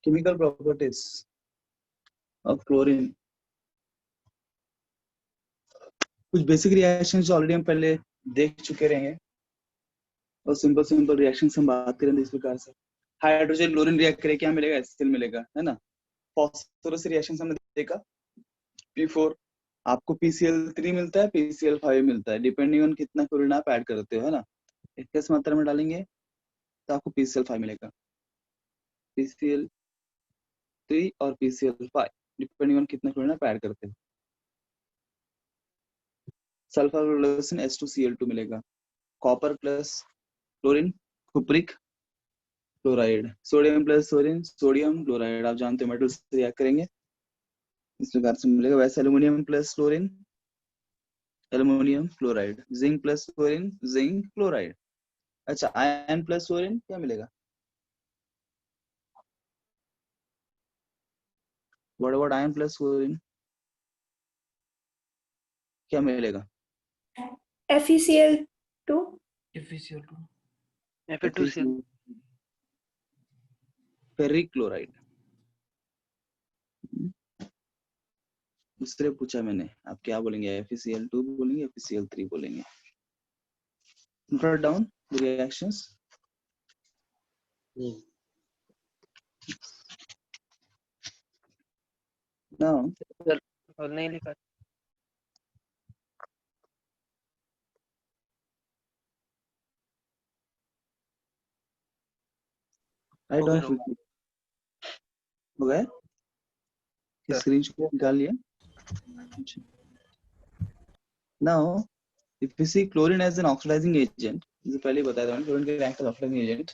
chemical properties of chlorine. कुछ basic reactions already हम पहले देख चुके रहेंगे और सिंपल रिएक्शंस हम बात करेंगे इस प्रकार से। हाइड्रोजन क्लोरीन रिएक्ट करे क्या मिलेगा? HCl मिलेगा, है ना। फॉस्फोरस रिएक्शंस हमने देखा P4, आपको PCl3 मिलता है, PCl5 मिलता है, डिपेंडिंग ऑन कितना क्लोरीन आप ऐड करते हो, है ना। किस मात्रा में डालेंगे तो आपको PCl5 मिलेगा, PCl3 और PCl5 डिपेंडिंग ऑन कितना क्लोरीन आप ऐड करते हो। सल्फर रिडक्शन H2Cl2 मिलेगा, copper plus chlorine cupric chloride, sodium plus sodium chloride, आप जानते हो मेटल से रिएक्ट करेंगे इस प्रकार से मिलेगा। वैसे aluminium plus chlorine aluminium chloride, zinc plus chlorine zinc chloride. अच्छा, आयरन प्लस क्लोरीन क्या मिलेगा? What about iron plus chlorine क्या मिलेगा? FeCl2 Fe2Cl ferric chloride. दूसरे पूछा मैंने, आप क्या बोलेंगे? FeCl2 बोलेंगे, FeCl3 बोलेंगे? Note down the reactions. Now और नहीं लिखा। I don't have हो गया? स्क्रीनशॉट निकाल लिया? Now if we see chlorine as an oxidizing agent, जैसे पहले बताया था क्लोरीन के रैंक का ऑक्सीडाइजिंग एजेंट,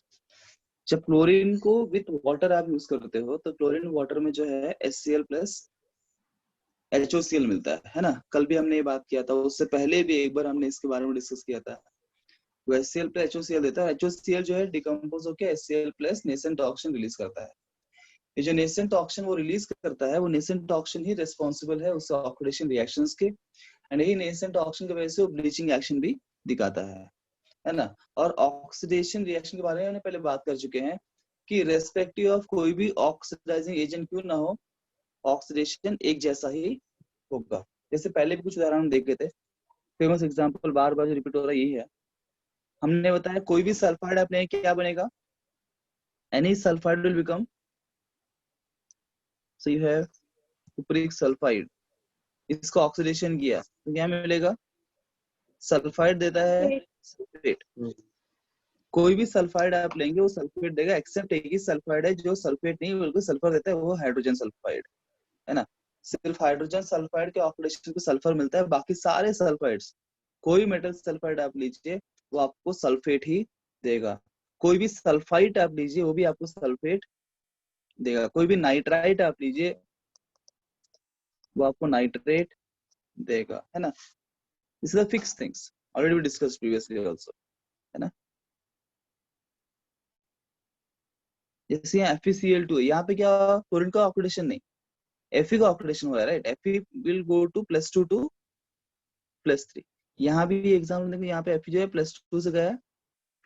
जब क्लोरीन को विद वाटर आप यूज करते हो तो क्लोरीन वाटर में जो है HCl प्लस HOCl मिलता है ना। कल भी हमने ये बात किया था, उससे पहले भी एक बार हमने इसके बारे में डिस्कस किया था। वो HCl प्लस HOCl देता है, HOCl जो है डिकम्पोज होकर HCl plus nascent oxygen release करता है। ये जो नेसेंट ऑक्सीजन वो रिलीज करता है, वो नेसेंट ऑक्सीजन ही रिस्पॉन्सिबल है उस ऑक्सीडेशन रिएक्शंस के, एंड यही नेसेंट ऑक्सीजन की वजह से वो ब्लीचिंग एक्शन भी दिखाता है ना। और ऑक्सीडेशन रिएक्शन के बारे में पहले बात कर चुके हैं कि रेस्पेक्टिव ऑफ कोई भी ऑक्सीडाइजिंग एजेंट क्यों ना हो, ऑक्सीडेशन एक जैसा ही होगा। जैसे पहले भी कुछ उदाहरण हम देखे थे, फेमस एग्जांपल बार बार जो रिपीट हो रहा है यही है। हमने बताया कोई भी सल्फाइड अपने क्या बनेगा, any sulphide will become, so you have cupric sulphide, इसको ऑक्सीडेशन किया तो क्या मिलेगा? सल्फाइड देता है सल्फेट। कोई भी सल्फाइड आप लेंगे वो सल्फेट देगा, एक्सेप्ट एक ही सल्फाइड है जो सल्फेट नहीं बल्कि सल्फर देता है, वो हाइड्रोजन सल्फाइड, है ना। सिर्फ हाइड्रोजन सल्फाइड के ऑक्सीडेशन को सल्फर मिलता है, बाकी सारे सल्फाइड्स, कोई मेटल सल्फाइड आप लीजिए वो आपको सल्फेट ही देगा। कोई भी सल्फाइड आप लीजिए वो भी आपको सल्फेट देगा। कोई भी नाइट्राइट आप लीजिए वो आपको नाइट्रेट देगा, है ना। This is a fix things already we discussed previously also, है ना। जैसे यहाँ FeCl2 है, यहाँ पे क्या क्लोरीन का ऑक्सीडेशन नहीं, Fe का ऑक्सीडेशन हुआ है, right. Fe will go to +2 to +3। यहाँ भी एग्जाम्पल देखो, यहाँ पे Fe जो है +2 से गया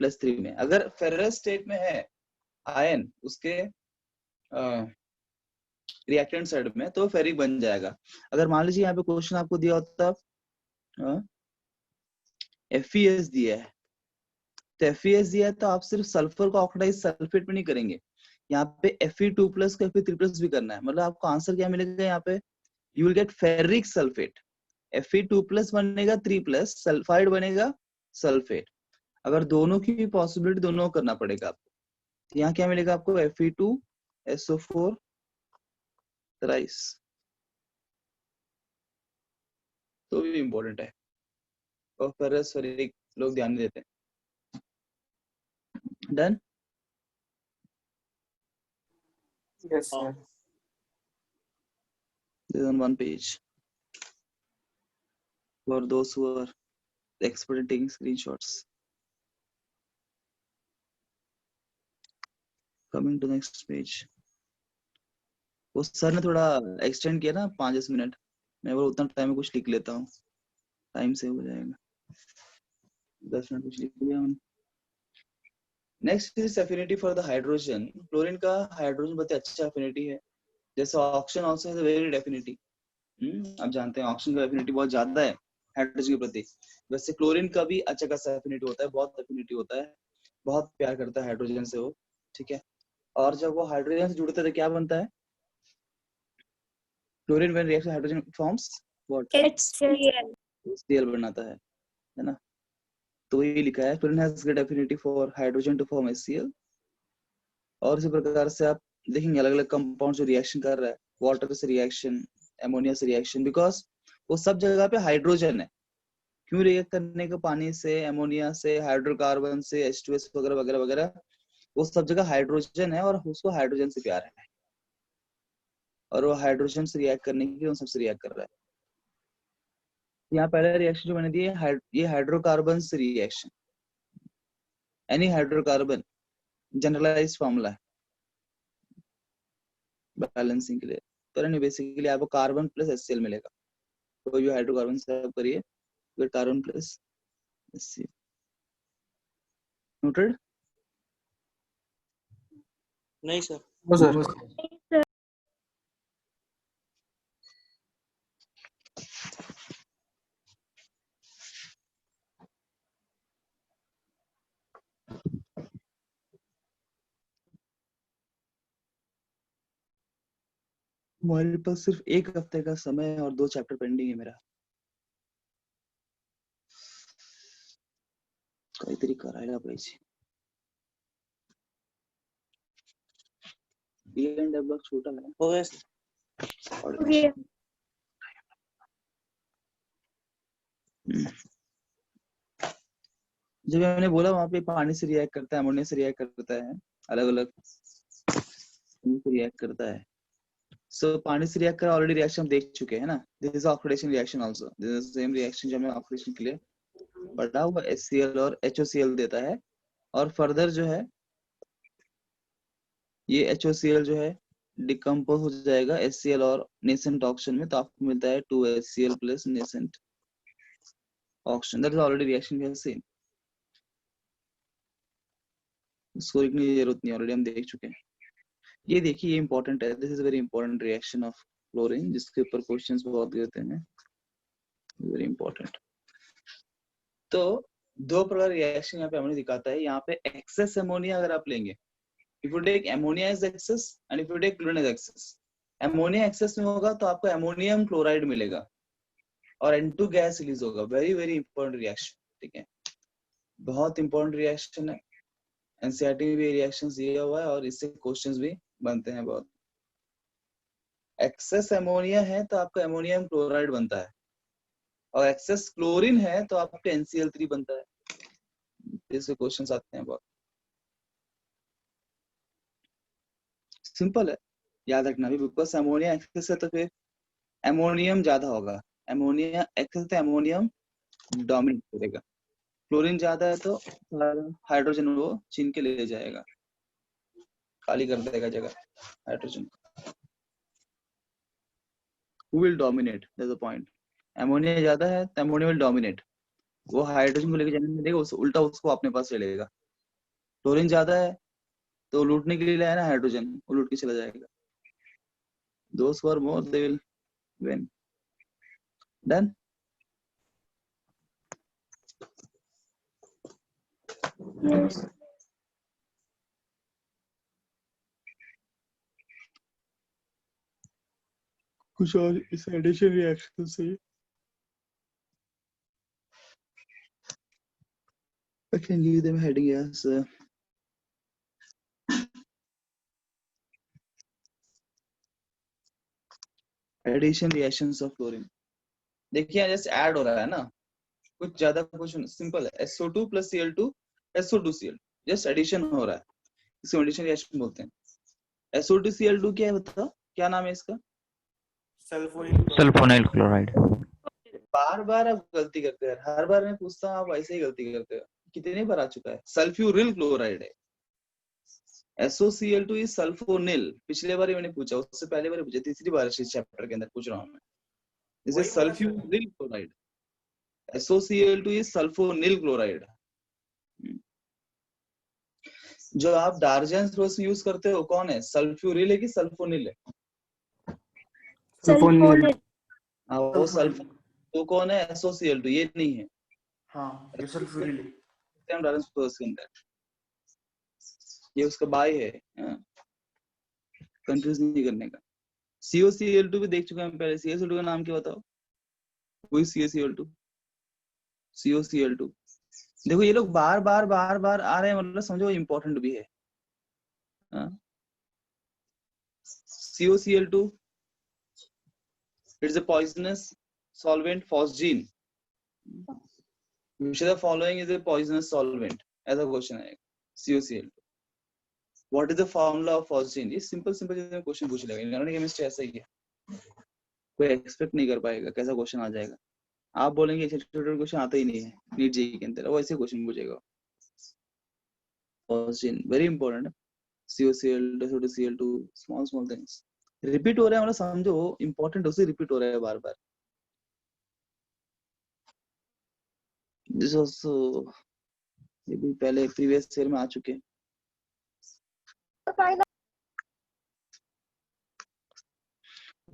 +3 में। अगर फेरस स्टेट में है आयन उसके रिएक्टेंट साइड में तो फेरिक बन जाएगा। अगर मान लीजिए यहाँ पे क्वेश्चन आपको दिया होता FeS दिया है, तो FeS दिया है तो आप सिर्फ सल्फर को ऑक्सीडाइज सल्फेट में नहीं करेंगे, यहाँ पे Fe2 प्लस को Fe3 प्लस भी करना है। मतलब आपको आंसर क्या मिलेगा यहाँ पे? You will get ferric sulphate. Fe2 plus बनेगा 3 प्लस, सल्फाइड बनेगा सल्फेट। अगर दोनों की पॉसिबिलिटी दोनों करना पड़ेगा आपको। यहाँ क्या मिलेगा आपको? Fe2SO4 थ्राइस, तो भी इम्पोर्टेंट है और फेरस फेरिक लोग ध्यान नहीं देते। Done? Yes, sir. This is on one page for those who are expert in taking screenshots. Coming to next page. वो सर ने थोड़ा एक्सटेंड किया ना 5-10 मिनट, मैं वो उतना टाइम में कुछ लिख लेता हूँ, टाइम सेव हो जाएगा। 10 मिनट कुछ लिख लिया मैंने। Next is affinity for the hydrogen. Chlorine का हाइड्रोजन बहुत अच्छा एफिनिटी है, जैसे oxygen also has a very affinity. आप जानते हैं ऑक्सीजन का एफिनिटी बहुत ज्यादा है हाइड्रोजन के प्रति, वैसे क्लोरीन का भी अच्छा खासा एफिनिटी होता है, बहुत एफिनिटी होता है, बहुत प्यार करता है हाइड्रोजन से वो, ठीक है। और जब वो हाइड्रोजन से जुड़ते हैं तो क्या बनता है? Chlorine when reacts hydrogen forms what? HCl. HCl बनाता है ना। तो ये लिखा है chlorine has great affinity for hydrogen to form HCl। और इसी प्रकार से आप देखेंगे अलग अलग कंपाउंड जो रिएक्शन कर रहा है, वाटर से रिएक्शन, अमोनिया से रिएक्शन, बिकॉज वो सब जगह पे हाइड्रोजन है। क्यों रिएक्ट करने का पानी से, अमोनिया से, हाइड्रोकार्बन से, H2S वगैरह वगैरह वगैरह, वो सब जगह हाइड्रोजन है और उसको हाइड्रोजन से प्यार है, और वो हाइड्रोजन से रिएक्ट करने के लिए उन सबसे रिएक्ट कर रहा है। यहाँ पहला रिएक्शन जो मैंने दिया ये हाइड्रोकार्बन से reaction, any hydrocarbon, generalised formula है बैलेंसिंग के लिए। तो नहीं, बेसिकली आपको कार्बन प्लस HCl मिलेगा, कोई भी हाइड्रोकार्बन से आप करिए, फिर कार्बन प्लस HCl। नोटेड? नहीं सर। No sir. हमारे पास सिर्फ एक हफ्ते का समय है और 2 चैप्टर पेंडिंग है मेरा। काहीतरी करायला पाहिजे। B&F ब्लॉक छोटा है। हो गया सर। Okay. जब मैंने बोला वहां पे पानी से रिएक्ट करता है, अमोनिया से रिएक्ट करता है, अलग अलग रिएक्ट करता है। सो पानी से रिएक्ट कर ऑलरेडी रिएक्शन हम देख चुके हैं ना। This is oxidation reaction also, this is same reaction जो हमने ऑक्सीडेशन के लिए पढ़ा, वो HCl और HOCl देता है। और फर्दर जो है ये HOCl जो है डिकम्पोज हो जाएगा HCl और नेसेंट ऑक्सीजन में, तो आपको मिलता है 2HCl plus nascent oxygen. That is already reaction we have seen, इसको लिखने की जरूरत नहीं, ऑलरेडी हम देख चुके हैं। ये देखिए ये इंपॉर्टेंट है, this is very important reaction of chlorine, जिसके ऊपर क्वेश्चंस बहुत देते हैं, वेरी इंपॉर्टेंट। तो दो प्रकार रिएक्शन यहाँ पे हमने दिखाता है। यहाँ पे एक्सेस अमोनिया अगर आप लेंगे, if you take ammonia is excess and if you take chlorine is excess, ammonia excess में होगा तो आपको अमोनियम क्लोराइड मिलेगा और N2 गैस रिलीज होगा। वेरी वेरी इंपॉर्टेंट रिएक्शन, ठीक है, बहुत इंपॉर्टेंट रिएक्शन है। एनसीईआरटी में भी रिएक्शन दिया हुआ है और इससे क्वेश्चंस भी बनते हैं बहुत। एक्सेस अमोनिया है तो आपका अमोनियम क्लोराइड बनता है, और एक्सेस क्लोरीन है तो आपका NCl3 बनता है। इससे क्वेश्चंस आते हैं बहुत, सिंपल है, याद रखना भी, बिकॉज अमोनिया एक्सेस है तो फिर अमोनियम ज्यादा होगा, अमोनिया एक्सेस है अमोनियम डोमिनेट करेगा, क्लोरीन ज्यादा है तो हाइड्रोजन वो छीन के ले जाएगा, खाली कर देगा जगह hydrogen. Who will dominate? That's the point. Ammonia ज्यादा है तो अमोनिया विल डोमिनेट, वो हाइड्रोजन को लेके जाने नहीं देगा, उल्टा उसको अपने पास ले लेगा। क्लोरीन ज्यादा है तो लूटने के लिए लाया ना हाइड्रोजन, वो लूट के चला जाएगा। Those who are more they will win. Done? Yes. कुछ और इस एडिशन रिएक्शन से I can give them heading as addition reactions of chlorine। देखिए जैसे ऐड हो रहा है ना, कुछ ज्यादा कुछ सिंपल है, SO2 plus Cl2 SO2Cl, just addition हो रहा है, इसको एडिशन रिएक्शन बोलते हैं। SO2Cl2 क्या है बताओ, क्या नाम है इसका? Sulfonyl chloride. बार बार आप गलती करते हैं, हर बार मैं पूछता हूँ आप ऐसे ही गलती करते हो, कितने बार आ चुका है? सल्फ्यूरिल क्लोराइड है, SOCl2 इज सल्फोनिल। पिछले बार ही मैंने पूछा, उससे पहले बार पूछा, तीसरी बार इस चैप्टर के अंदर पूछ रहा हूँ मैं। This is sulphuryl chloride, SOCl2 is sulphonyl chloride. जो आप डार्जन सोर्स यूज करते हो कौन है, सल्फ्यूरिल है कि सल्फोनिल है? सल्फोनिल। हाँ वो सल्फ, तो कौन है, SOCl2, ये नहीं है। हाँ ये सल्फ्यूरिल है। हम डार्जन सोर्स के अंदर, ये उसका बाय है, कंफ्यूज नहीं करने का। COCl2 भी देख चुके हैं हम पहले। COCl2 का नाम क्या बताओ, वही COCl2, COCl2। देखो ये लोग बार बार आ रहे हैं, मतलब समझो इम्पोर्टेंट भी है। COCl2, it's a poisonous solvent phosgene, which of the following is a poisonous solvent, ऐसा क्वेश्चन है। COCl2, what is the formula of phosgene? ये सिंपल चीजें क्वेश्चन पूछ लेगा। इनऑर्गेनिक केमिस्ट्री ऐसा ही है, कोई एक्सपेक्ट नहीं कर पाएगा कैसा क्वेश्चन आ जाएगा। आप बोलेंगे छोटे क्वेश्चन आता ही नहीं है नीट जेईई के अंदर, वो ऐसे क्वेश्चन पूछेगा। phosgene very important, COCl2, SO2, small things repeat हो रहा है, मतलब समझो इंपॉर्टेंट उसे रिपीट हो रहा है बार बार। दिस आल्सो ये भी पहले प्रीवियस ईयर में आ चुके हैं।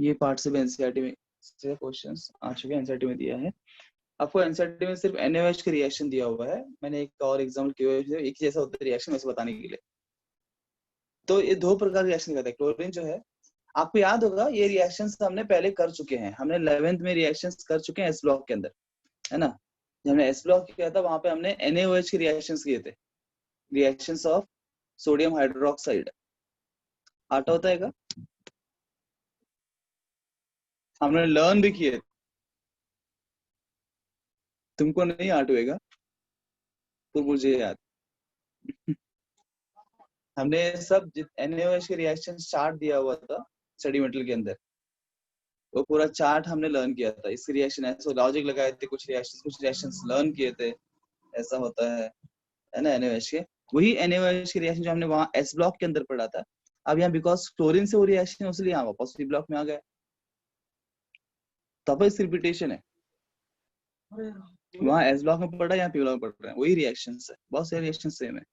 ये पार्ट से भी एनसीईआरटी में से क्वेश्चंस आ चुके हैं, एनसीईआरटी में दिया है आपको। एनसीईआरटी में सिर्फ NaOH का रिएक्शन दिया हुआ है, मैंने एक और एग्जांपल किया है, एक जैसा होता है रिएक्शन वैसे बताने के लिए। तो ये दो प्रकार के रिएक्शन करता है। क्लोरीन जो है, आपको याद होगा ये रिएक्शंस हमने पहले कर चुके हैं, हमने 11th में रिएक्शंस कर चुके हैं एस ब्लॉक के अंदर, है ना। जब हमने एस ब्लॉक किया था वहां पे हमने NaOH के रिएक्शंस किए थे, रिएक्शंस ऑफ सोडियम हाइड्रोक्साइड। आता होता है क्या, हमने लर्न भी किए, तुमको नहीं आर्ट होएगा तो मुझे याद। हमने सब NaOH के रिएक्शन चार्ट दिया हुआ था स्टडी मटेरियल के अंदर, वो पूरा चार्ट हमने लर्न किया था। इसके रिएक्शन ऐसे लॉजिक लगाए थे, कुछ रिएक्शंस लर्न किए थे, ऐसा होता है ना NaOH के। वही NaOH के रिएक्शन जो हमने वहां एस ब्लॉक के अंदर पढ़ा था, अब यहाँ बिकॉज क्लोरीन से वो रिएक्शन उसलिए यहाँ वापस पी ब्लॉक में आ गया, तब इस रिपीटेशन है। वहां एस ब्लॉक में पढ़ा, यहाँ पी ब्लॉक में पढ़ रहे हैं, वही रिएक्शन है, बहुत सारे रिएक्शन सेम है।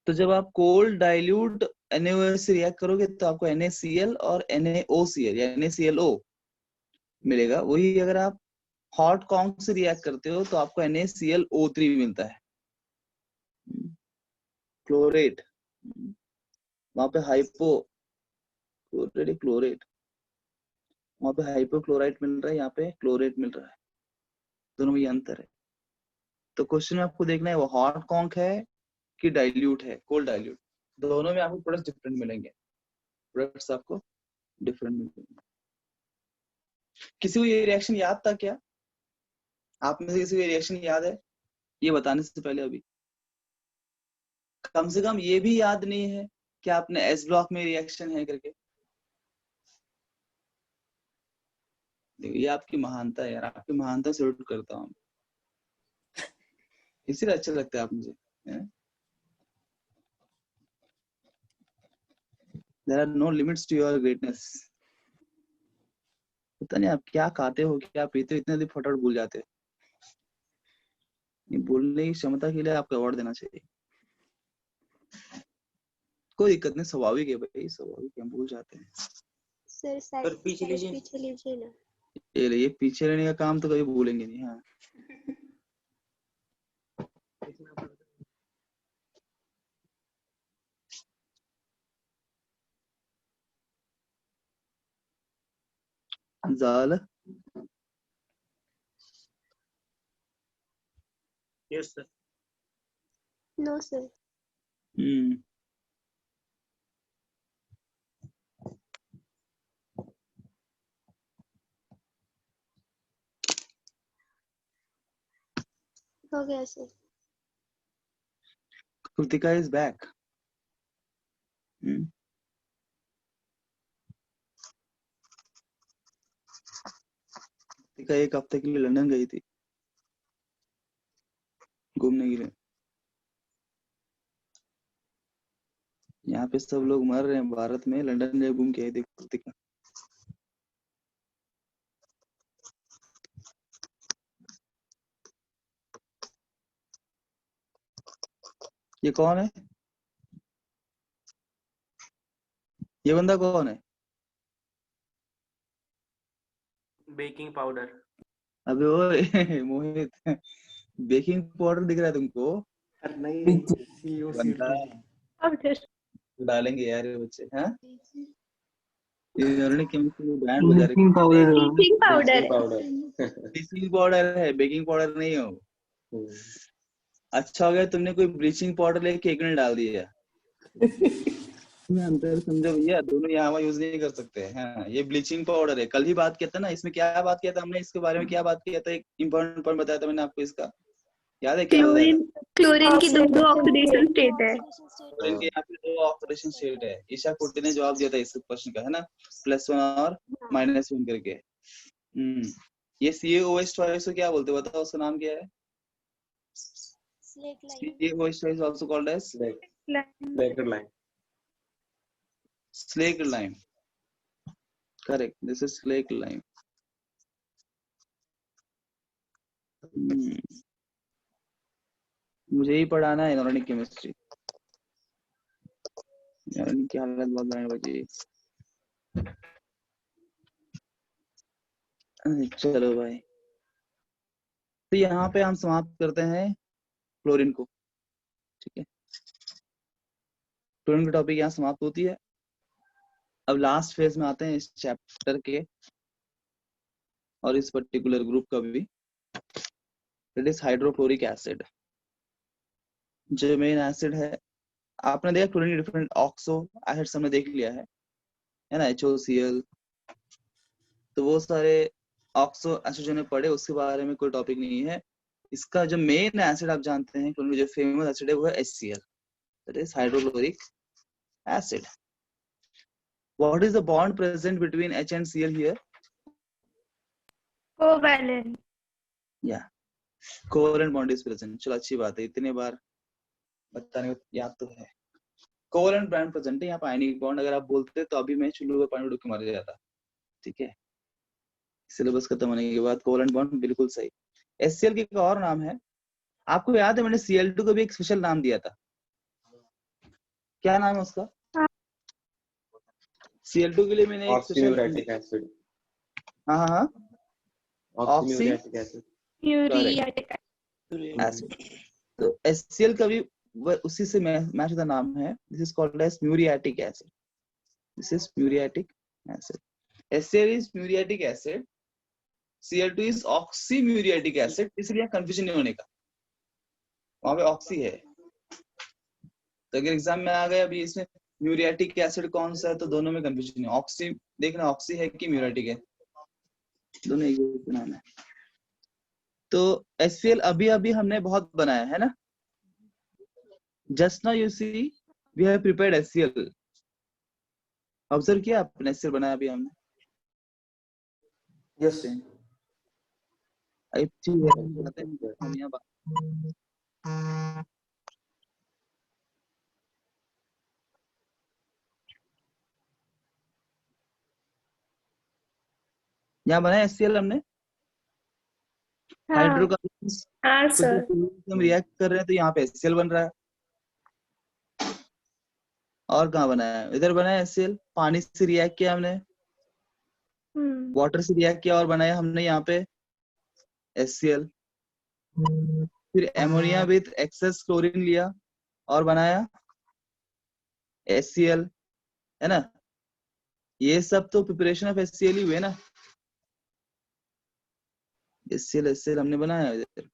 तो जब आप कोल्ड डाइल्यूट NaOH से रिएक्ट करोगे तो आपको NaCl और NaOCl या NaClO मिलेगा। वही अगर आप हॉट कॉन्क से रिएक्ट करते हो तो आपको NaClO3 मिलता है। क्लोरेट, वहां पे हाइपो क्लोरेट, वहां पे हाइपोक्लोराइट मिल रहा है, यहाँ पे क्लोरेट मिल रहा है, दोनों में ये अंतर है। तो क्वेश्चन में आपको देखना है वो हॉट कॉन्क है कि डाइल्यूट है, कोल्ड डाइल्यूट, दोनों में आपको प्रोडक्ट्स डिफरेंट मिलेंगे, प्रोडक्ट्स आपको डिफरेंट मिलेंगे। किसी को ये रिएक्शन याद था क्या, आप में से किसी को ये रिएक्शन याद है? ये बताने से पहले अभी कम से कम ये भी याद नहीं है कि आपने एस ब्लॉक में रिएक्शन है करके। ये आपकी महानता है यार, आपकी महानता से सैल्यूट करता हूँ, इसीलिए अच्छा लगता है आप मुझे। There are no limits to your greatness। पता नहीं आप क्या खाते हो क्या पीते हो, इतने दिन फटाफट भूल जाते हो। ये बोलने की क्षमता के लिए आपको अवार्ड देना चाहिए। कोई दिक्कत नहीं, स्वाभाविक है भाई, स्वाभाविक है, हम भूल जाते हैं। सर साइड पीछे लीजिए ना। ये पीछे रहने का काम तो कभी भूलेंगे नहीं। हाँ जाल, यस सर। No sir. हो गया sir. Kritika is back. Kritika एक हफ्ते के लिए लंदन गई थी घूमने के लिए। यहाँ पे सब लोग मर रहे हैं भारत में, लंदन में घूम के आई थी कृतिका। ये कौन है? ये बंदा कौन है? Baking powder. अबे ओए मोहित, बेकिंग पाउडर दिख रहा है तुमको? अरे नहीं, बंदा अब जस्ट डालेंगे यार ये बच्चे, हाँ? इन्होंने केमिस्ट्री में बैंड बजा बेकिंग रखी powder. Baking powder powder. Bleaching powder है, बेकिंग पाउडर नहीं हो। अच्छा हो गया तुमने कोई ब्लीचिंग पाउडर लेके केक में डाल दिया। अंतर समझो भैया, दोनों यहाँ यूज नहीं कर सकते हैं। हाँ, ये ब्लीचिंग पाउडर है। कल ही बात किया था ना, इसमें क्या बात किया था हमने, इसके बारे में क्या बात किया था? एक इम्पोर्टेंट पॉइंट बताया था मैंने आपको, इसका याद है क्या बताया था? क्लोरीन की दो ऑक्सीडेशन स्टेट है। क्लोरीन के यहाँ पे दो ऑक्सीडेशन स्टेट है। ईशा कोटी ने जवाब दिया था इस क्वेश्चन का, है ना, +1 और -1 करके। ये CaOH ट्वाइस को क्या बोलते हैं बताओ, उसका नाम क्या है? CaOH twice also called as slaked lime. Correct, this is slaked lime. मुझे ही पढ़ाना है इनऑर्गेनिक केमिस्ट्री। यार इनकी हालत बहुत भयानक बची। चलो भाई, तो यहाँ पे हम समाप्त करते हैं क्लोरीन को, ठीक है? क्लोरीन की टॉपिक यहाँ समाप्त होती है। अब लास्ट फेज में आते हैं इस चैप्टर के और इस पर्टिकुलर ग्रुप का भी। इट इज हाइड्रोक्लोरिक एसिड, जो मेन एसिड है। आपने देखा क्लोरीन के डिफरेंट ऑक्सो एसिड्स हमने देख लिया है ना, HOCl। तो वो सारे ऑक्सो एसिड जो पढ़े, उसके बारे में कोई टॉपिक नहीं है। इसका जो मेन एसिड आप जानते हैं क्लोरीन, जो फेमस एसिड है वो है HCl, that is hydrochloric acid. What is the bond present between H and Cl here? Covalent. या कोवैलेंट बॉन्ड इज प्रेजेंट। चलो अच्छी बात है, इतने बार बताने को याद तो है। कोवैलेंट बॉन्ड प्रेजेंट है यहाँ पर। आयनिक बॉन्ड अगर आप बोलते तो अभी मैं चुल्लू में पानी डुबकी मार जाता, ठीक है? सिलेबस खत्म होने के बाद कोवैलेंट बॉन्ड बिल्कुल सही। HCl के एक और नाम है, आपको याद है मैंने Cl2 को भी एक स्पेशल नाम दिया था, क्या नाम है उसका? Cl2 के लिए मैंने एक स्पेशल एसिड। हाँ हाँ ऑक्सीम्यूरिक एसिड। Muriatic acid. तो HCl का भी उसी से मैच होता नाम है। This is called as muriatic acid. This is muriatic acid. HCl is muriatic acid, Cl2 is oxymuriatic acid, इसलिए कंफ्यूजन नहीं होने का, वहां पे ऑक्सी है। तो अगर एग्जाम में आ गया अभी इसमें म्यूरियाटिक एसिड कौन सा है, तो दोनों में कंफ्यूजन है। ऑक्सी देखना, ऑक्सी है कि म्यूरियाटिक है, दोनों एक ही नाम है। तो HCl अभी अभी हमने बहुत बनाया है ना। Just now you see we have prepared HCl। Observe किया आपने? HCl बनाया अभी हमने। यस। यहाँ बनाया HCl हमने। हाइड्रोकार्बन्स हाँ सर। हम रिएक्ट कर रहे हैं तो यहाँ पे HCl बन रहा है। और कहाँ बनाया है? इधर बनाया HCl, पानी से रिएक्ट किया हमने, वाटर से रिएक्ट किया और बनाया हमने यहाँ पे HCl। फिर एमोनिया विद एक्सेस क्लोरीन लिया और बनाया HCl, है ना? ये सब तो प्रिपरेशन ऑफ HCl ही हुए ना। HCl हमने बनाया इधर।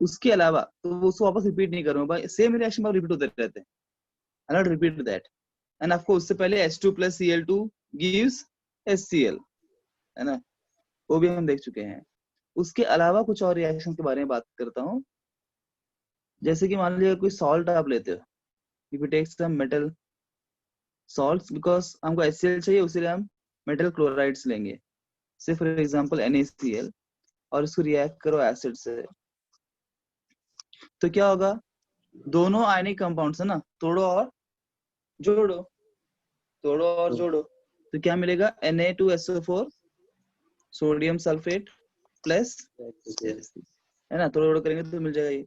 उसके अलावा तो उसको वापस रिपीट नहीं करूंगा, सेम रिएक्शन बार रिपीट होते रहते हैं। I not repeat that. And of course उससे पहले H2 + Cl2 गिव्स HCl, है ना, वो भी हम देख चुके हैं। उसके अलावा कुछ और रिएक्शन के बारे में बात करता हूँ। जैसे कि मान लीजिए कोई सॉल्ट आप लेते हो, if you take some metal salts, because हमको HCl चाहिए उसीलिए हम मेटल क्लोराइड्स लेंगे, से फॉर एग्जांपल NaCl, और इसको रिएक्ट करो एसिड से, तो क्या होगा? दोनों आयनिक कंपाउंड्स है ना, तोड़ो और जोड़ो, तोड़ो और जोड़ो, तो क्या मिलेगा? Na2SO4 सोडियम सल्फेट प्लस, है ना, तोड़ो जोड़ो करेंगे तो मिल जाएगा ये।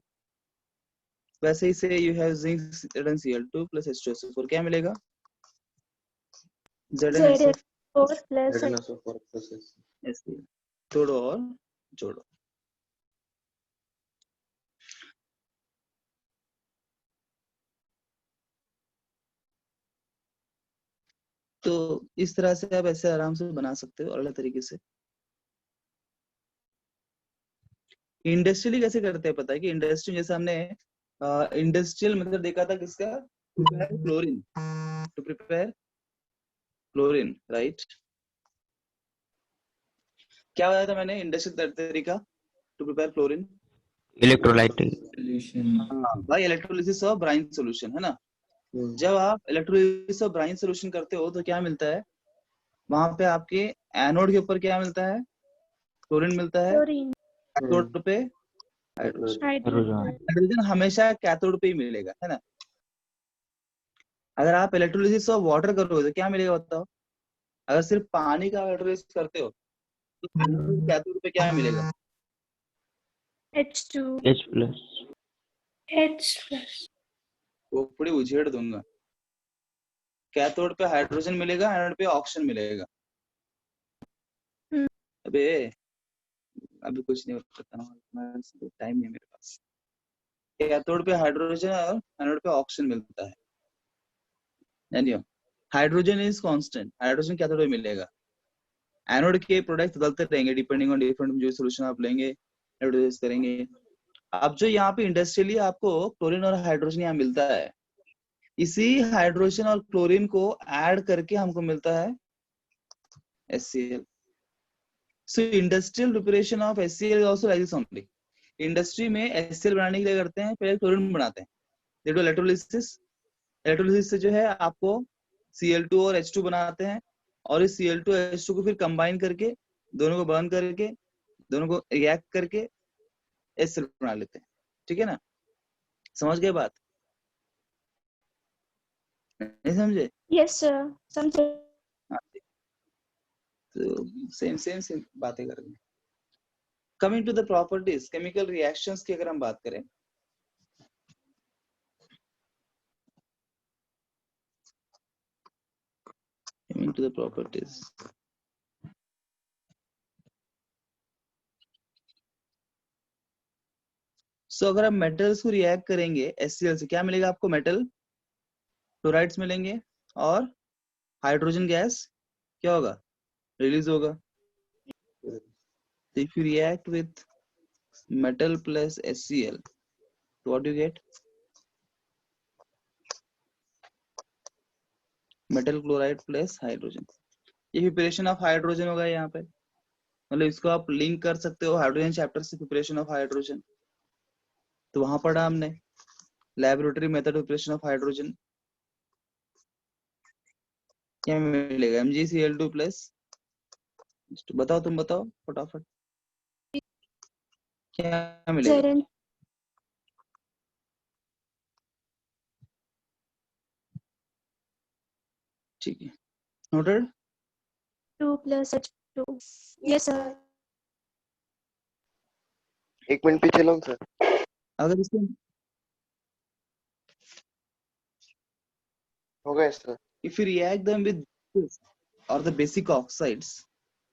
वैसे ही से you have zinc ZnCl2 plus H2SO4 क्या मिलेगा? ZnSO4 ZnO4 plus ZnSO4 plus HCl तोड़ो और जोड़ो। तो इस तरह से आप ऐसे आराम से बना सकते हो अलग तरीके से। इंडस्ट्रियली कैसे करते हैं पता है कि इंडस्ट्री जैसे हमने इंडस्ट्रियल मेथड देखा था किसका? Chlorine, to prepare chlorine, right? क्या बताया था मैंने इंडस्ट्रियल तरीका to prepare chlorine? Electrolytic Solution. हाँ भाई, इलेक्ट्रोलिसिस ऑफ ब्राइन सॉल्यूशन, है ना? Hmm. जब आप इलेक्ट्रोलिसिस ऑफ ब्राइन सॉल्यूशन करते हो तो क्या मिलता है वहां पे? आपके एनोड के ऊपर क्या मिलता है? क्लोरीन मिलता है। chlorine, कैथोड पे हाइड्रोजन। hydrogen. हाइड्रोजन हमेशा कैथोड पे ही मिलेगा, है ना? अगर आप इलेक्ट्रोलिसिस ऑफ वाटर करोगे तो क्या मिलेगा बताओ? अगर सिर्फ पानी का इलेक्ट्रोलिसिस करते हो तो कैथोड पे क्या मिलेगा? H2, H plus H plus. वो पूरी उछेड़ दूंगा। कैथोड पे हाइड्रोजन मिलेगा, एनोड पे ऑक्सीजन मिलेगा। हम्म। अबे अभी कुछ नहीं पता, टाइम नहीं है मेरे पास। कैथोड पे हाइड्रोजन और एनोड पे ऑक्सीजन मिलता है। जानियो, hydrogen is constant, hydrogen cathode पे मिलेगा। एनोड के प्रोडक्ट बदलते रहेंगे डिपेंडिंग ऑन डिफरेंट जो सॉल्यूशन आप लेंगे, एडजस्ट करेंगे। अब जो यहाँ पे इंडस्ट्रियली आपको क्लोरीन और हाइड्रोजन यहाँ मिलता है, इसी हाइड्रोजन और क्लोरीन को ऐड करके हमको मिलता है HCl। So industrial preparation of HCl is also like this only. Industry में HCl बनाने के लिए करते हैं, पहले क्लोरीन बनाते हैं, दे डू इलेक्ट्रोलिसिस। इलेक्ट्रोलिसिस से जो है आपको Cl2 और H2 बनाते हैं, और इस Cl2 H2 को फिर कंबाइन करके दोनों को बर्न करके दोनों को रिएक्ट करके HCl बना लेते हैं। ठीक है ना? समझ गए बात? नहीं समझे? Yes, sir. Something. हाँ, तो सेम बातें कर रहे हैं। Coming to the properties, chemical reactions की अगर हम बात करें, coming to the properties, so अगर हम मेटल्स को रिएक्ट करेंगे HCl से, क्या मिलेगा आपको? मेटल क्लोराइड्स मिलेंगे और हाइड्रोजन गैस क्या होगा? रिलीज होगा। If you react with metal plus HCl, so what do you get? metal chloride plus hydrogen। ये प्रिपरेशन ऑफ हाइड्रोजन होगा यहाँ पे, मतलब इसको आप लिंक कर सकते हो हाइड्रोजन चैप्टर से, प्रिपरेशन ऑफ हाइड्रोजन। तो वहां पढ़ा हमने laboratory method preparation of hydrogen. क्या मिलेगा? MgCl2 प्लस, बताओ तुम बताओ फटाफट, क्या मिलेगा? Zn, ठीक है, noted. 2 plus H2. Yes, sir. एक मिनट पीछे लो सर। अगर इसको हो गया sir. if you react them with this or the basic oxides,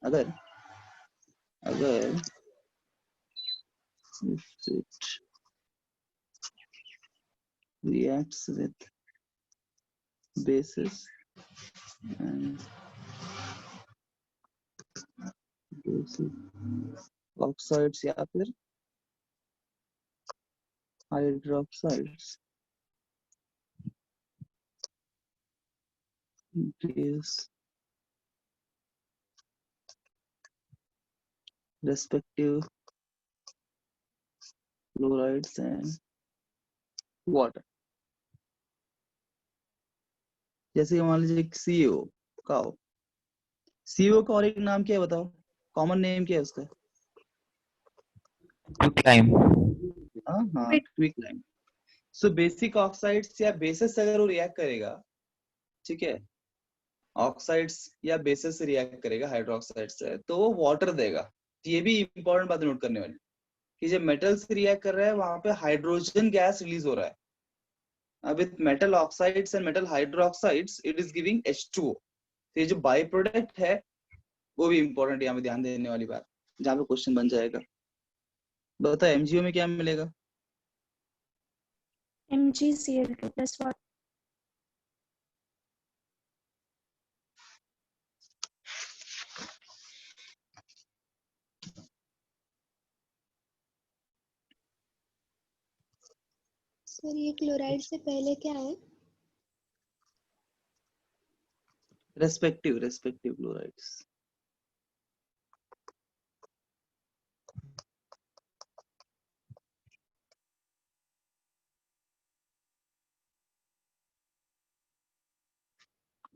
अगर if it reacts with bases and basic oxides या फिर hydroxides gives respective chlorides and water। जैसे कि मान लीजिए CO का हो, CO का और एक नाम क्या है बताओ? कॉमन नेम क्या है उसका? quicklime हाँ, क्विकलाइम। सो बेसिक ऑक्साइड्स या बेसिस अगर वो रिएक्ट करेगा, ठीक है, ऑक्साइड्स या बेसिस से रिएक्ट करेगा हाइड्रोक्साइड से, तो वो वाटर देगा। ये भी इंपॉर्टेंट बात नोट करने वाली कि जब मेटल से रिएक्ट कर रहा है वहां पे हाइड्रोजन गैस रिलीज हो रहा है, with metal oxides and metal hydroxides it is giving H2O. तो ये जो बाई प्रोडक्ट है वो भी इंपॉर्टेंट, यहाँ पे ध्यान देने वाली बात, जहाँ पे क्वेश्चन बन जाएगा। बताओ एमजीओ में क्या मिलेगा? MgCl2 plus what? सर ये क्लोराइड से पहले क्या है? Respective chlorides.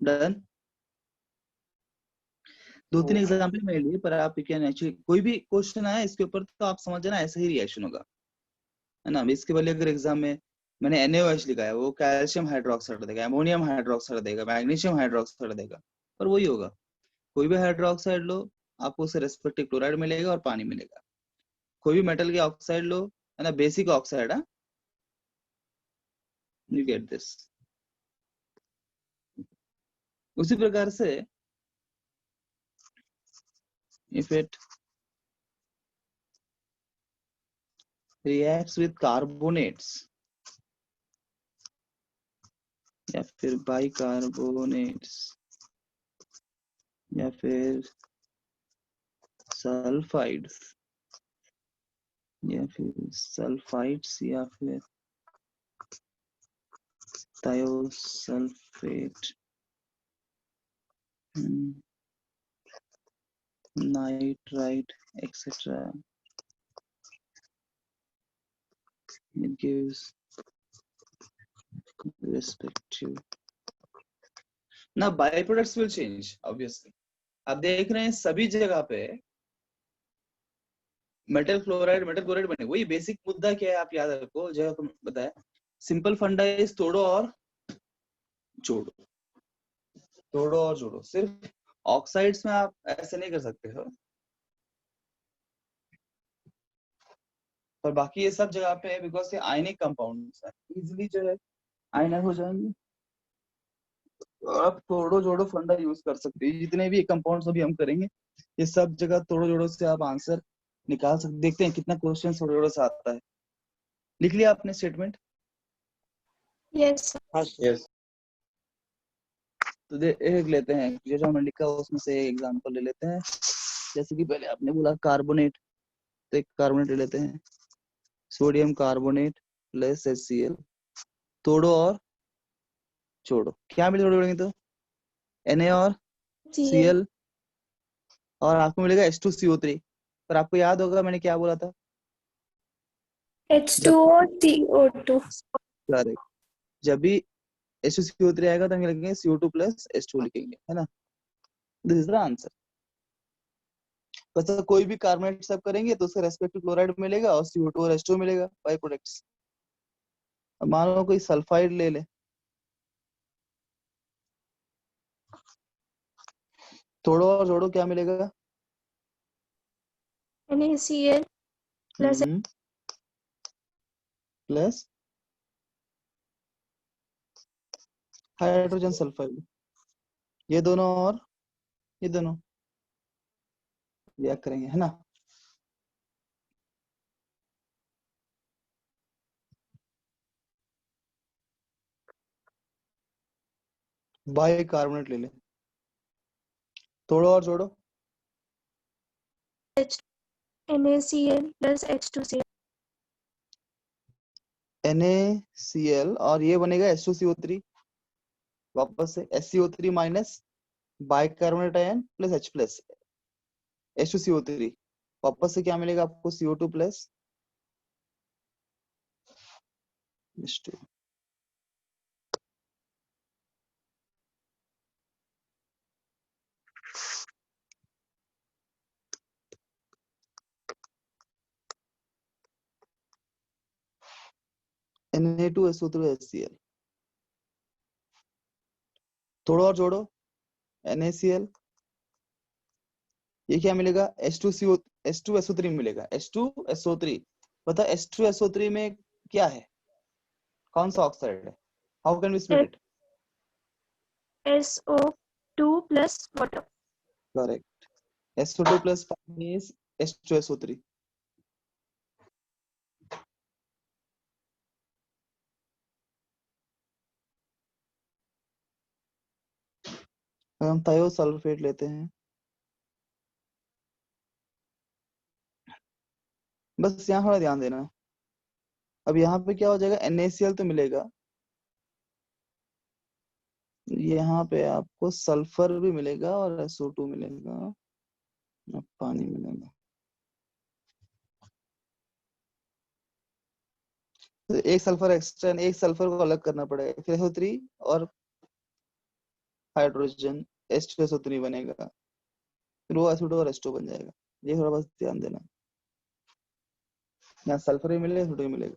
डन। 2-3 एग्जांपल मेरे लिए, पर आप कैन एक्चुअली कोई भी क्वेश्चन आया इसके ऊपर तो आप समझ जाना ऐसा ही रिएक्शन होगा, है ना। इसके पहले अगर एग्जाम में मैंने NaOH लिखा है, वो कैल्शियम हाइड्रोक्साइड देगा, अमोनियम हाइड्रोक्साइड देगा, मैग्नीशियम हाइड्रोक्साइड देगा, पर वही होगा। कोई भी हाइड्रोक्साइड लो, आपको उससे रेस्पेक्टिव क्लोराइड मिलेगा और पानी मिलेगा। कोई भी मेटल के ऑक्साइड लो, है ना, बेसिक ऑक्साइड है, यू गेट दिस। उसी प्रकार से if it reacts with carbonates या फिर बाइकार्बोनेट्स या फिर सल्फाइड्स या फिर सल्फाइड्स या फिर thiosulphate, nitrite, etc. It gives respective. Now byproducts will change obviously. आप देख रहे हैं सभी जगह पे मेटल क्लोराइड बने। वही बेसिक मुद्दा क्या है आप याद रखो, जो आपको बताया, सिंपल फंडा इज तोड़ो और जोड़ो। सिर्फ ऑक्साइड्स में आप ऐसे नहीं कर सकते हो, पर बाकी ये सब जगह पे है बिकॉज ये आयनिक कंपाउंड्स है, इजीली जो है आयनिक हो जाएंगे। आप तोड़ो जोड़ो फंडा यूज कर सकते हैं। जितने भी कंपाउंड्स अभी हम करेंगे ये सब जगह तोड़ो जोड़ो से आप आंसर निकाल सकते। देखते हैं कितना क्वेश्चन तोड़ो जोड़ो से आता है। लिख लिया आपने स्टेटमेंट? Yes, sir. यस। तो देख लेते हैं जो हमने लिखा उसमें से एग्जांपल ले लेते हैं। जैसे कि पहले आपने बोला कार्बोनेट, तो एक कार्बोनेट ले लेते हैं, सोडियम कार्बोनेट प्लस HCl। तोड़ो और जोड़ो, क्या मिलेगा जोड़ेंगे तो Na और Cl, और आपको मिलेगा H2CO3। पर आपको याद होगा मैंने क्या बोला था? H2O, CO2. करेक्ट। जब भी H2CO3 आएगा तो हम लिखेंगे CO2 प्लस H2 लिखेंगे, है ना। This is the answer. बस कोई भी कार्बोनेट सब करेंगे तो उसका रेस्पेक्टिव क्लोराइड मिलेगा और CO2 और H2 मिलेगा, बाय प्रोडक्ट्स। अब मान लो कोई सल्फाइड ले ले, तोड़ो और जोड़ो, क्या मिलेगा? NaCl plus plus hydrogen sulphide. ये दोनों और ये दोनों रिएक्ट करेंगे, है ना। बाइकार्बोनेट ले ले, तोड़ो और जोड़ो। NaCl plus H2Cl. NaCl और ये बनेगा H2CO3, वापस से SCO3 minus bicarbonate ion plus H plus H2CO3, वापस से क्या मिलेगा आपको? CO2 plus H2। Na2SO3 HCl, तोड़ो और जोड़ो। NaCl, ये क्या मिलेगा? H2SO3 मिलेगा, H2SO3। पता H2SO3 में क्या है, कौन सा ऑक्साइड है? How can we split it? SO2 plus water. Correct. SO2 plus 5 is H2SO3. हम थायोसल्फेट लेते हैं, बस यहाँ थोड़ा ध्यान देना। अब यहाँ पे क्या हो जाएगा, NaCl तो मिलेगा, यहाँ पे आपको सल्फर भी मिलेगा और SO2 मिलेगा, अब पानी मिलेगा। तो एक सल्फर एक्स्ट्रा, एक सल्फर को अलग करना पड़ेगा, फिर SO3 और हाइड्रोजन H2SO3 बनेगा, फिर वो SO2 और H2 बन जाएगा। ये थोड़ा बस ध्यान देना, यहाँ सल्फर भी मिलेगा, SO2 भी मिलेगा।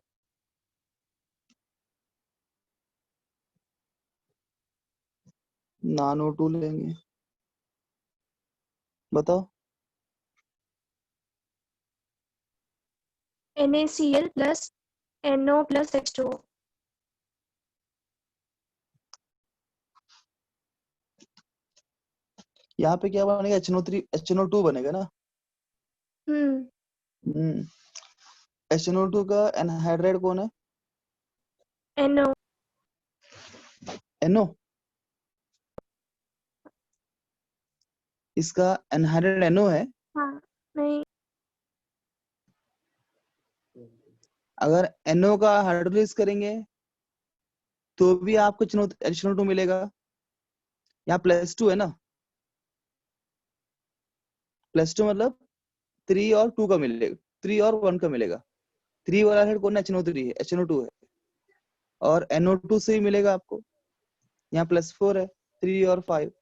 NaNO2 लेंगे, बताओ। NaCl plus NO plus H2O. यहाँ पे क्या बनेगा, HNO2 बनेगा ना। HNO2 का एनहाइड्राइड कौन है? NO. NO। इसका एनहाइड्राइड NO है। हाँ नहीं, अगर NO का हाइड्रोलिसिस करेंगे तो भी आपको HNO2 मिलेगा। यहाँ +2 है ना, +2 मतलब 3 और 2 का मिलेगा, 3 और 1 का मिलेगा। 3 वाला हेड कौन है? HNO3 है, HNO2 है, और NO2 से ही मिलेगा आपको। यहाँ +4 है, 3 और 5।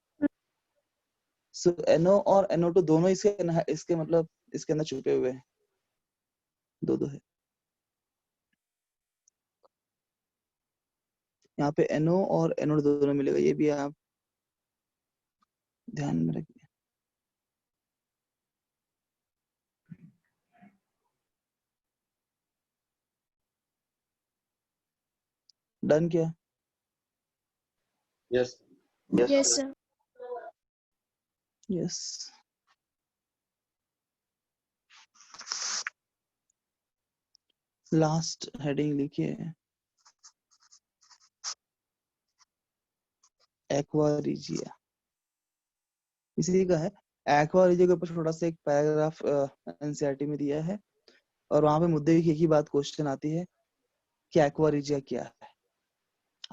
सो NO और NO2 दोनों इसके मतलब इसके अंदर छुपे हुए हैं, दो है। यहाँ पे NO और NO2 दोनों मिलेगा, ये भी आप ध्यान में रखिए। डन क्या? Yes. Yes, sir. Yes. Last heading लिखिए, एक्वा रीजिया। इसी का है, एक्वा रीजिया के ऊपर थोड़ा सा एक पैराग्राफ एनसीईआरटी में दिया है, और वहां पे मुद्दे की एक ही बात क्वेश्चन आती है कि एक्वा रीजिया क्या है।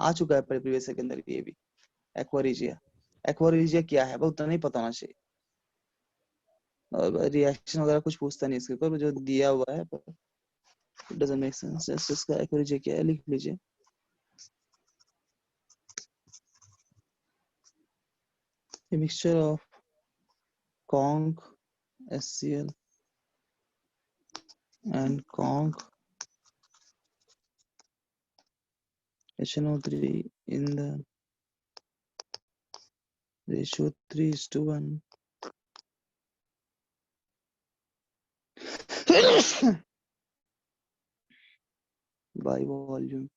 आ चुका है प्रीवियस के अंदर ये भी, एक्वा रीजिया क्या है, बहुत उतना नहीं पता होना चाहिए। और रिएक्शन वगैरह कुछ पूछता नहीं इसके ऊपर, जो दिया हुआ है it doesn't make sense. Just इसका एक्वा रीजिया क्या है लिख लीजिए। A mixture of conc HCl and conc HNO3 in the ratio 3:1 by volume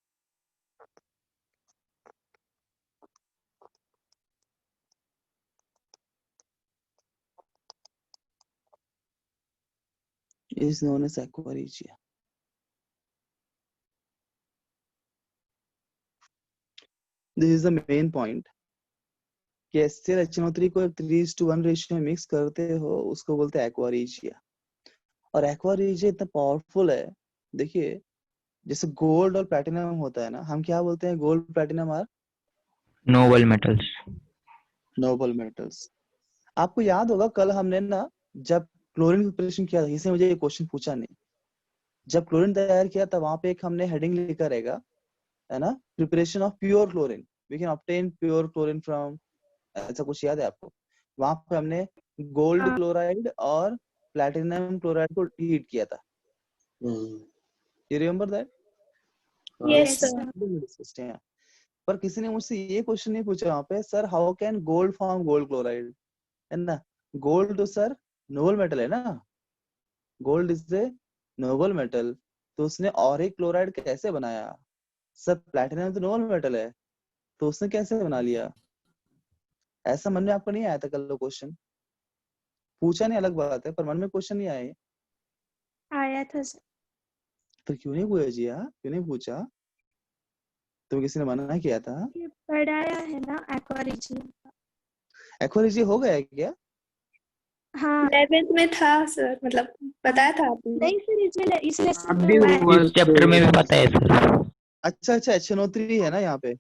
is known as aqua regia. This is the main point कि HCl HNO3 को 3:1 ratio में mix करते हो, उसको बोलते हैं एक्वा रीजिया। और एक्वा रीजिया इतना पावरफुल है, देखिए जैसे गोल्ड और प्लैटिनम होता है ना, हम क्या बोलते हैं, गोल्ड प्लैटिनम और नोबल मेटल्स। Noble metals. आपको याद होगा कल हमने ना जब क्लोरीन प्रिपरेशन किया था, इसने मुझे ये क्वेश्चन पूछा नहीं, जब क्लोरीन तैयार किया था वहां पे एक हमने हेडिंग लिखा रहेगा, है ना, preparation of pure chlorine, we can obtain pure chlorine from, ऐसा कुछ याद है आपको? वहां पे हमने गोल्ड क्लोराइड और प्लैटिनम क्लोराइड को हीट किया था, you remember that? yes sir. पर किसी ने मुझसे ये क्वेश्चन नहीं पूछा वहां पे, sir how can gold form gold chloride, है ना? गोल्ड तो सर नोबल मेटल है ना, gold is a noble metal, तो उसने ऑरिक क्लोराइड कैसे बनाया? सर प्लैटिनम तो नोबल मेटल है, तो उसने कैसे बना लिया? ऐसा मन में आपको नहीं आया था कल क्वेश्चन? पूछा नहीं अलग बात है, पर मन में क्वेश्चन नहीं आए आया था सर। तो क्यों नहीं पूछा जी? क्यों नहीं पूछा? तो किसी ने मना किया था? ये पढ़ाया है ना एक्वारिजियम। एक्वारिजी हो गया है क्या? हाँ 11th में था सर, मतलब बताया था आपने। नहीं सर, इस लेसन में अभी हुआ है। हुआ इस चैप्टर में भी पता है सर। अच्छा HNO3 है ना यहाँ पे,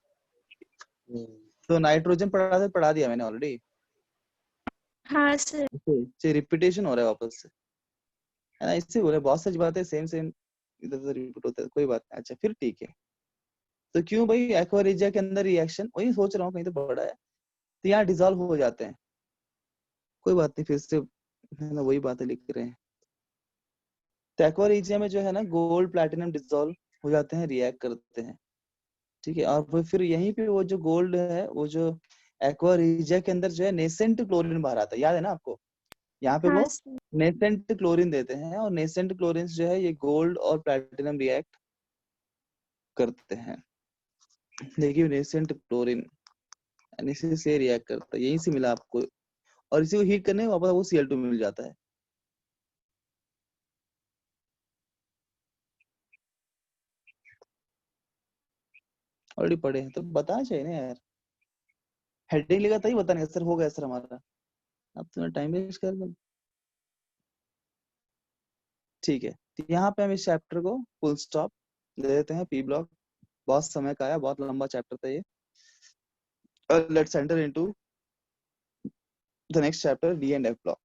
तो नाइट्रोजन पढ़ा दिया मैंने ऑलरेडी। हाँ सर। रिपीटेशन हो रहा है वापस से, है ना? इससे बोले बहुत सारी बातें सेम इधर उधर रिपीट होता है, कोई बात नहीं। अच्छा फिर ठीक है। तो क्यों भाई एक्वारिजिया के अंदर रिएक्शन, वही सोच रहा हूँ कहीं तो पढ़ा है, तो यहाँ डिसॉल्व हो जाते हैं। कोई बात नहीं, फिर से है ना वही बातें लिख रहे हैं। तो एक्वारिजिया में जो है ना गोल्ड प्लैटिनम डिसॉल्व हो जाते हैं, रिएक्ट करते हैं, ठीक है। और फिर यहीं पे वो जो गोल्ड है, वो जो एक्वारिजिया के अंदर जो है नेसेंट क्लोरीन बाहर आता है, याद है ना आपको? यहाँ पे हाँ वो सर। नेसेंट क्लोरीन देते हैं, और नेसेंट क्लोरीन जो है ये गोल्ड और प्लैटिनम रिएक्ट करते हैं। देखिए नेसेंट क्लोरीन इसी से रिएक्ट करता है, यहीं से मिला आपको, और इसी को हीट करने में वापस वो Cl2 मिल जाता है। ऑलरेडी पढ़े हैं तो बताना चाहिए ना यार। हेडिंग लेगा तभी बताने का सर हो गया सर हमारा, अब तुम्हें टाइम वेस्ट कर दो। ठीक है, तो यहाँ पे हम इस चैप्टर को फुल स्टॉप दे देते हैं। पी ब्लॉक बहुत समय का है, बहुत लंबा चैप्टर था ये। Let's enter into the next chapter, D and F block.